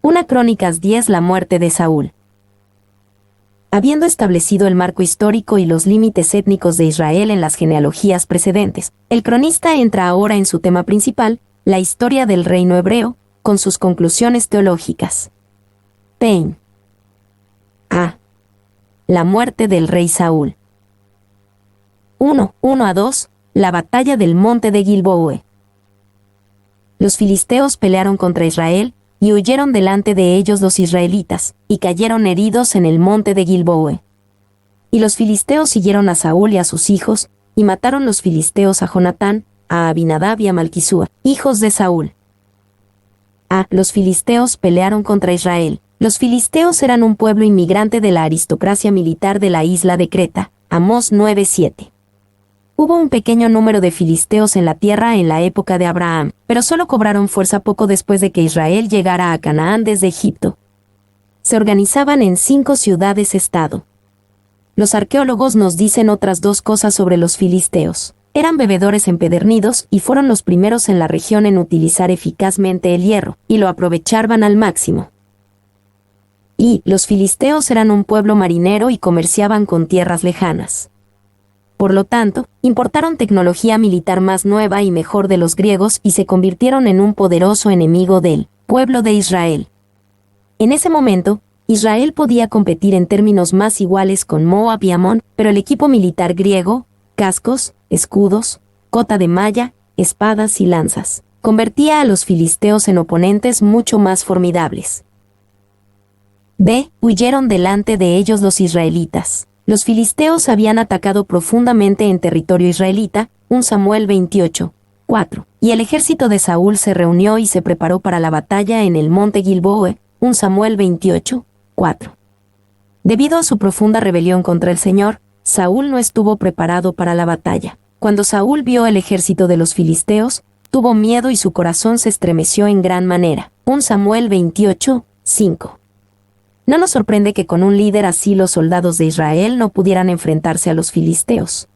1 Crónicas 10. La muerte de Saúl. Habiendo establecido el marco histórico y los límites étnicos de Israel en las genealogías precedentes, el cronista entra ahora en su tema principal, la historia del reino hebreo, con sus conclusiones teológicas. Pain. A. La muerte del rey Saúl. 1:1-2. La batalla del monte de Gilboa. Los filisteos pelearon contra Israel, y huyeron delante de ellos los israelitas, y cayeron heridos en el monte de Gilboa. Y los filisteos siguieron a Saúl y a sus hijos, y mataron los filisteos a Jonatán, a Abinadab y a Malquisúa, hijos de Saúl. A. Los filisteos pelearon contra Israel. Los filisteos eran un pueblo inmigrante de la aristocracia militar de la isla de Creta. Amós 9:7. Hubo un pequeño número de filisteos en la tierra en la época de Abraham, pero solo cobraron fuerza poco después de que Israel llegara a Canaán desde Egipto. Se organizaban en 5 ciudades-estado. Los arqueólogos nos dicen otras 2 cosas sobre los filisteos. Eran bebedores empedernidos y fueron los primeros en la región en utilizar eficazmente el hierro, y lo aprovechaban al máximo. Y los filisteos eran un pueblo marinero y comerciaban con tierras lejanas. Por lo tanto, importaron tecnología militar más nueva y mejor de los griegos y se convirtieron en un poderoso enemigo del pueblo de Israel. En ese momento, Israel podía competir en términos más iguales con Moab y Amón, pero el equipo militar griego, cascos, escudos, cota de malla, espadas y lanzas, convertía a los filisteos en oponentes mucho más formidables. B. Huyeron delante de ellos los israelitas. Los filisteos habían atacado profundamente en territorio israelita, 1 Samuel 28:4, y el ejército de Saúl se reunió y se preparó para la batalla en el monte Gilboa, 1 Samuel 28:4. Debido a su profunda rebelión contra el Señor, Saúl no estuvo preparado para la batalla. Cuando Saúl vio el ejército de los filisteos, tuvo miedo y su corazón se estremeció en gran manera. 1 Samuel 28:5. No nos sorprende que con un líder así los soldados de Israel no pudieran enfrentarse a los filisteos.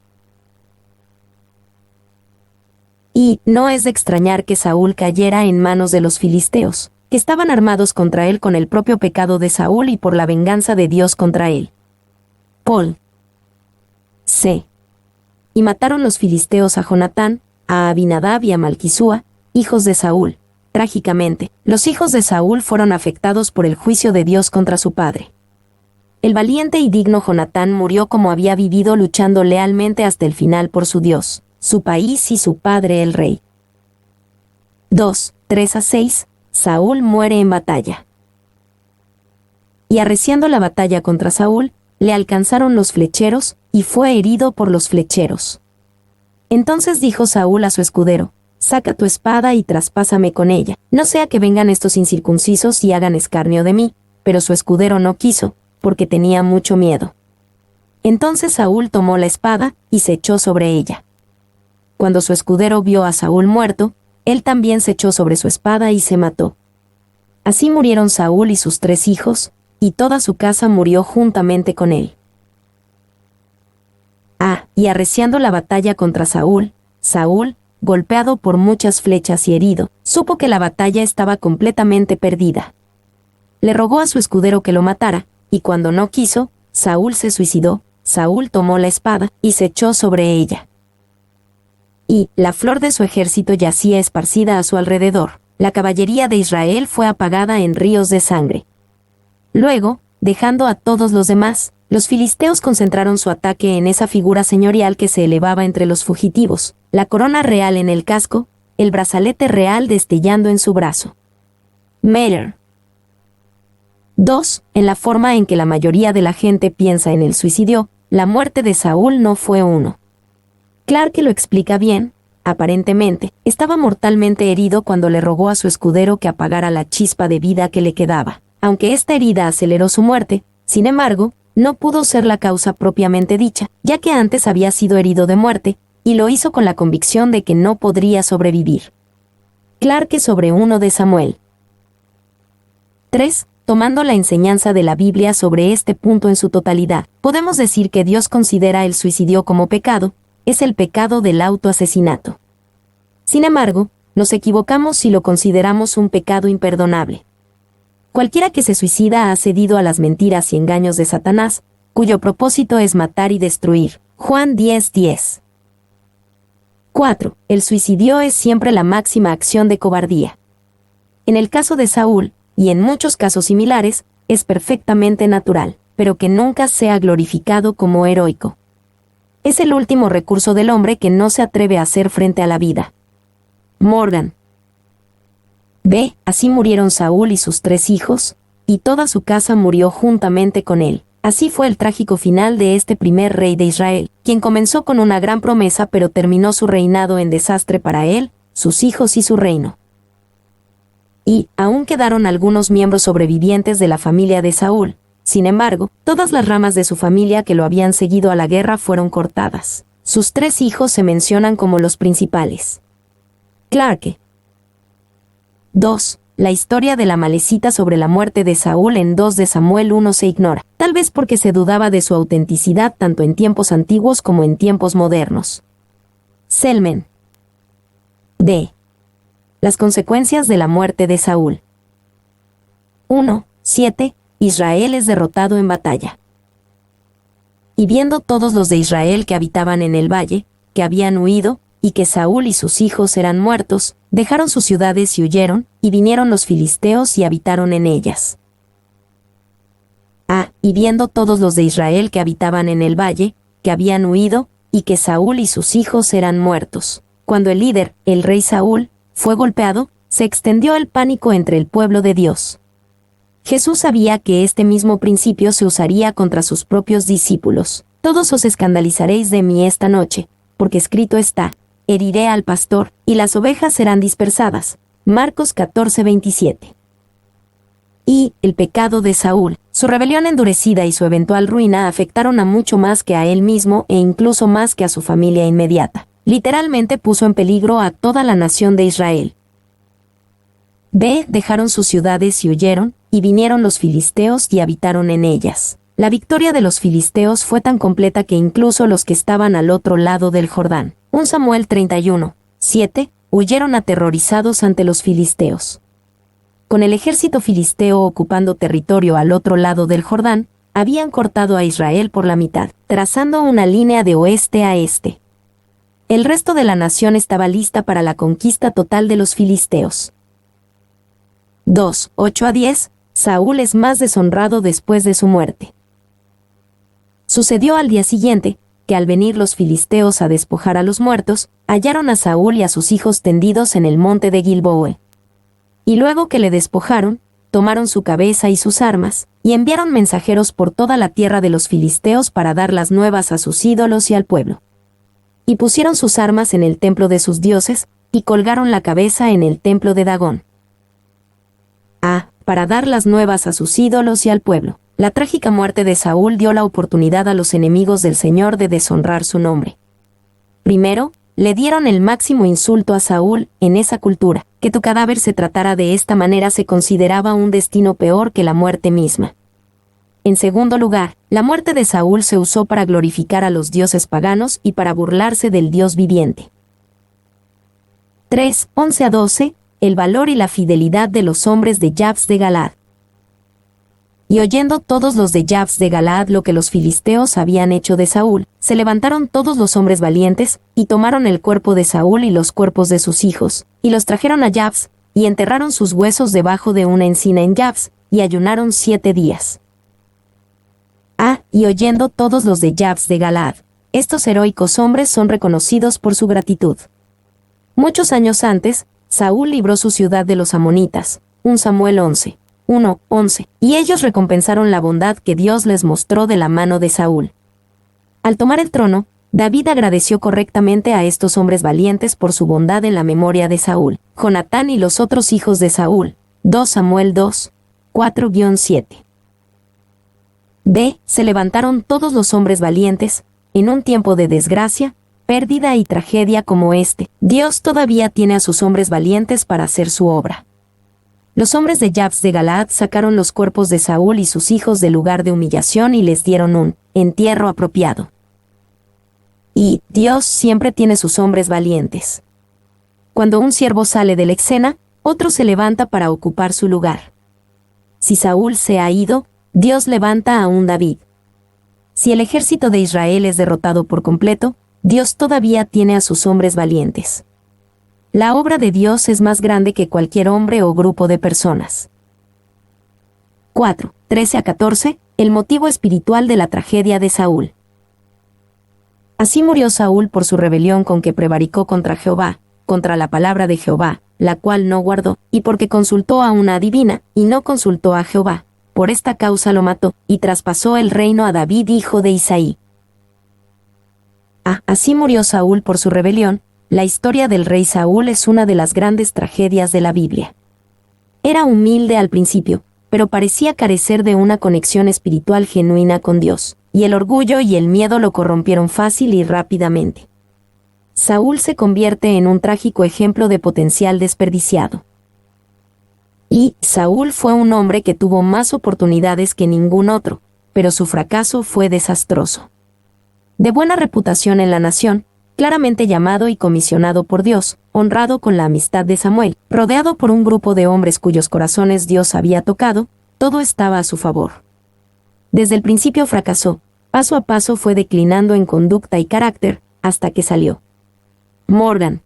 Y no es de extrañar que Saúl cayera en manos de los filisteos, que estaban armados contra él con el propio pecado de Saúl y por la venganza de Dios contra él. Paul. C. Y mataron los filisteos a Jonatán, a Abinadab y a Malquisúa, hijos de Saúl. Trágicamente, los hijos de Saúl fueron afectados por el juicio de Dios contra su padre. El valiente y digno Jonatán murió como había vivido luchando lealmente hasta el final por su Dios, su país y su padre el rey. 2:3-6. Saúl muere en batalla. Y arreciando la batalla contra Saúl, le alcanzaron los flecheros, y fue herido por los flecheros. Entonces dijo Saúl a su escudero: saca tu espada y traspásame con ella, no sea que vengan estos incircuncisos y hagan escarnio de mí. Pero su escudero no quiso, porque tenía mucho miedo. Entonces Saúl tomó la espada, y se echó sobre ella. Cuando su escudero vio a Saúl muerto, él también se echó sobre su espada y se mató. Así murieron Saúl y sus 3 hijos, y toda su casa murió juntamente con él. Y arreciando la batalla contra Saúl, Saúl, golpeado por muchas flechas y herido, supo que la batalla estaba completamente perdida. Le rogó a su escudero que lo matara, y cuando no quiso, Saúl se suicidó. Saúl tomó la espada, y se echó sobre ella. Y la flor de su ejército yacía esparcida a su alrededor. La caballería de Israel fue apagada en ríos de sangre. Luego, dejando a todos los demás, los filisteos concentraron su ataque en esa figura señorial que se elevaba entre los fugitivos, la corona real en el casco, el brazalete real destellando en su brazo. Meyer. 2. En la forma en que la mayoría de la gente piensa en el suicidio, la muerte de Saúl no fue uno. Clark lo explica bien. Aparentemente, estaba mortalmente herido cuando le rogó a su escudero que apagara la chispa de vida que le quedaba. Aunque esta herida aceleró su muerte, sin embargo, no pudo ser la causa propiamente dicha, ya que antes había sido herido de muerte, y lo hizo con la convicción de que no podría sobrevivir. Clark sobre 1 de Samuel. 3. Tomando la enseñanza de la Biblia sobre este punto en su totalidad, podemos decir que Dios considera el suicidio como pecado, es el pecado del autoasesinato. Sin embargo, nos equivocamos si lo consideramos un pecado imperdonable. Cualquiera que se suicida ha cedido a las mentiras y engaños de Satanás, cuyo propósito es matar y destruir. Juan 10:10. 4. El suicidio es siempre la máxima acción de cobardía. En el caso de Saúl, y en muchos casos similares, es perfectamente natural, pero que nunca sea glorificado como heroico. Es el último recurso del hombre que no se atreve a hacer frente a la vida. Morgan. B. Así murieron Saúl y sus 3 hijos, y toda su casa murió juntamente con él. Así fue el trágico final de este primer rey de Israel, quien comenzó con una gran promesa pero terminó su reinado en desastre para él, sus hijos y su reino. Y, aún quedaron algunos miembros sobrevivientes de la familia de Saúl. Sin embargo, todas las ramas de su familia que lo habían seguido a la guerra fueron cortadas. Sus 3 hijos se mencionan como los principales. Clarke. 2. La historia de la malecita sobre la muerte de Saúl en 2 de Samuel 1 se ignora, tal vez porque se dudaba de su autenticidad tanto en tiempos antiguos como en tiempos modernos. Selman. D. Las consecuencias de la muerte de Saúl. 1:7. Israel es derrotado en batalla. Y viendo todos los de Israel que habitaban en el valle, que habían huido, y que Saúl y sus hijos eran muertos, dejaron sus ciudades y huyeron, y vinieron los filisteos y habitaron en ellas. Y viendo todos los de Israel que habitaban en el valle, que habían huido, y que Saúl y sus hijos eran muertos. Cuando el líder, el rey Saúl, fue golpeado, se extendió el pánico entre el pueblo de Dios. Jesús sabía que este mismo principio se usaría contra sus propios discípulos. Todos os escandalizaréis de mí esta noche, porque escrito está, heriré al pastor, y las ovejas serán dispersadas. Marcos 14:27. Y el pecado de Saúl, su rebelión endurecida y su eventual ruina afectaron a mucho más que a él mismo e incluso más que a su familia inmediata. Literalmente puso en peligro a toda la nación de Israel. B. Dejaron sus ciudades y huyeron, y vinieron los filisteos y habitaron en ellas. La victoria de los filisteos fue tan completa que incluso los que estaban al otro lado del Jordán, 1 Samuel 31:7, huyeron aterrorizados ante los filisteos. Con el ejército filisteo ocupando territorio al otro lado del Jordán, habían cortado a Israel por la mitad, trazando una línea de oeste a este. El resto de la nación estaba lista para la conquista total de los filisteos. 2:8-10, Saúl es más deshonrado después de su muerte. Sucedió al día siguiente, que al venir los filisteos a despojar a los muertos, hallaron a Saúl y a sus hijos tendidos en el monte de Gilboa. Y luego que le despojaron, tomaron su cabeza y sus armas, y enviaron mensajeros por toda la tierra de los filisteos para dar las nuevas a sus ídolos y al pueblo. Y pusieron sus armas en el templo de sus dioses, y colgaron la cabeza en el templo de Dagón. Para dar las nuevas a sus ídolos y al pueblo. La trágica muerte de Saúl dio la oportunidad a los enemigos del Señor de deshonrar su nombre. Primero, le dieron el máximo insulto a Saúl. En esa cultura, que tu cadáver se tratara de esta manera se consideraba un destino peor que la muerte misma. En segundo lugar, la muerte de Saúl se usó para glorificar a los dioses paganos y para burlarse del Dios viviente. 3:11-12, el valor y la fidelidad de los hombres de Jabes de Galaad. Y oyendo todos los de Jabes de Galaad lo que los filisteos habían hecho de Saúl, se levantaron todos los hombres valientes, y tomaron el cuerpo de Saúl y los cuerpos de sus hijos, y los trajeron a Jabes, y enterraron sus huesos debajo de una encina en Jabes, y ayunaron 7 días. Y oyendo todos los de Jabes de Galaad, estos heroicos hombres son reconocidos por su gratitud. Muchos años antes, Saúl libró su ciudad de los amonitas, 1 Samuel 11:11, y ellos recompensaron la bondad que Dios les mostró de la mano de Saúl. Al tomar el trono, David agradeció correctamente a estos hombres valientes por su bondad en la memoria de Saúl, Jonatán y los otros hijos de Saúl, 2 Samuel 2:4-7. B. Se levantaron todos los hombres valientes, en un tiempo de desgracia, pérdida y tragedia como este. Dios todavía tiene a sus hombres valientes para hacer su obra. Los hombres de Jabes de Galaad sacaron los cuerpos de Saúl y sus hijos del lugar de humillación y les dieron un entierro apropiado. Y Dios siempre tiene sus hombres valientes. Cuando un siervo sale de la escena, otro se levanta para ocupar su lugar. si Saúl se ha ido, Dios levanta a un David. Si el ejército de Israel es derrotado por completo, Dios todavía tiene a sus hombres valientes. La obra de Dios es más grande que cualquier hombre o grupo de personas. 4. 13 a 14. El motivo espiritual de la tragedia de Saúl. Así murió Saúl por su rebelión con que prevaricó contra Jehová, contra la palabra de Jehová, la cual no guardó, y porque consultó a una adivina, y no consultó a Jehová. Por esta causa lo mató, y traspasó el reino a David hijo de Isaí. Así murió Saúl por su rebelión. La historia del rey Saúl es una de las grandes tragedias de la Biblia. Era humilde al principio, pero parecía carecer de una conexión espiritual genuina con Dios, y el orgullo y el miedo lo corrompieron fácil y rápidamente. Saúl se convierte en un trágico ejemplo de potencial desperdiciado. Y Saúl fue un hombre que tuvo más oportunidades que ningún otro, pero su fracaso fue desastroso. De buena reputación en la nación, claramente llamado y comisionado por Dios, honrado con la amistad de Samuel, rodeado por un grupo de hombres cuyos corazones Dios había tocado, todo estaba a su favor. Desde el principio fracasó, paso a paso fue declinando en conducta y carácter, hasta que salió. Morgan.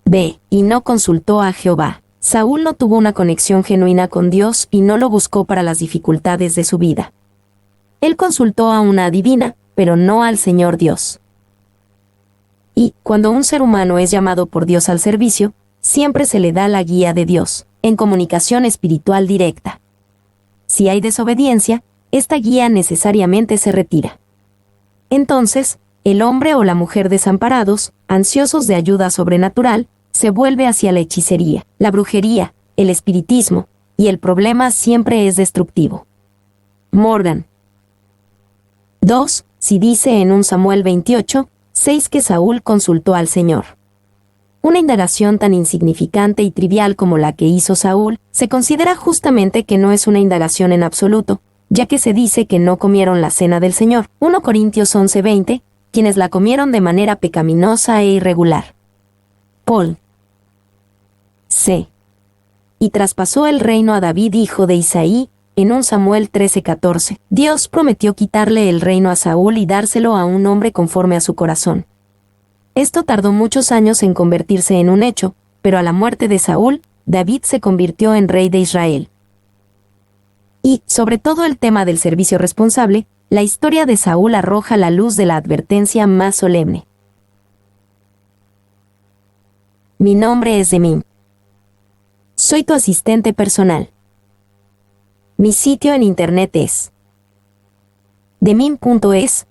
B. Y no consultó a Jehová. Saúl no tuvo una conexión genuina con Dios y no lo buscó para las dificultades de su vida. Él consultó a una adivina, pero no al Señor Dios. Y, cuando un ser humano es llamado por Dios al servicio, siempre se le da la guía de Dios, en comunicación espiritual directa. Si hay desobediencia, esta guía necesariamente se retira. Entonces, el hombre o la mujer desamparados, ansiosos de ayuda sobrenatural, se vuelve hacia la hechicería, la brujería, el espiritismo, y el problema siempre es destructivo. Morgan. 2. Si dice en 1 Samuel 28, 6 que Saúl consultó al Señor. Una indagación tan insignificante y trivial como la que hizo Saúl, se considera justamente que no es una indagación en absoluto, ya que se dice que no comieron la cena del Señor. 1 Corintios 11:20, quienes la comieron de manera pecaminosa e irregular. Paul. C. Y traspasó el reino a David hijo de Isaí, en 1 Samuel 13:14. Dios prometió quitarle el reino a Saúl y dárselo a un hombre conforme a su corazón. Esto tardó muchos años en convertirse en un hecho, pero a la muerte de Saúl, David se convirtió en rey de Israel. Y, sobre todo el tema del servicio responsable, la historia de Saúl arroja la luz de la advertencia más solemne. Mi nombre es Demín. Soy tu asistente personal. Mi sitio en internet es demín.es.tl.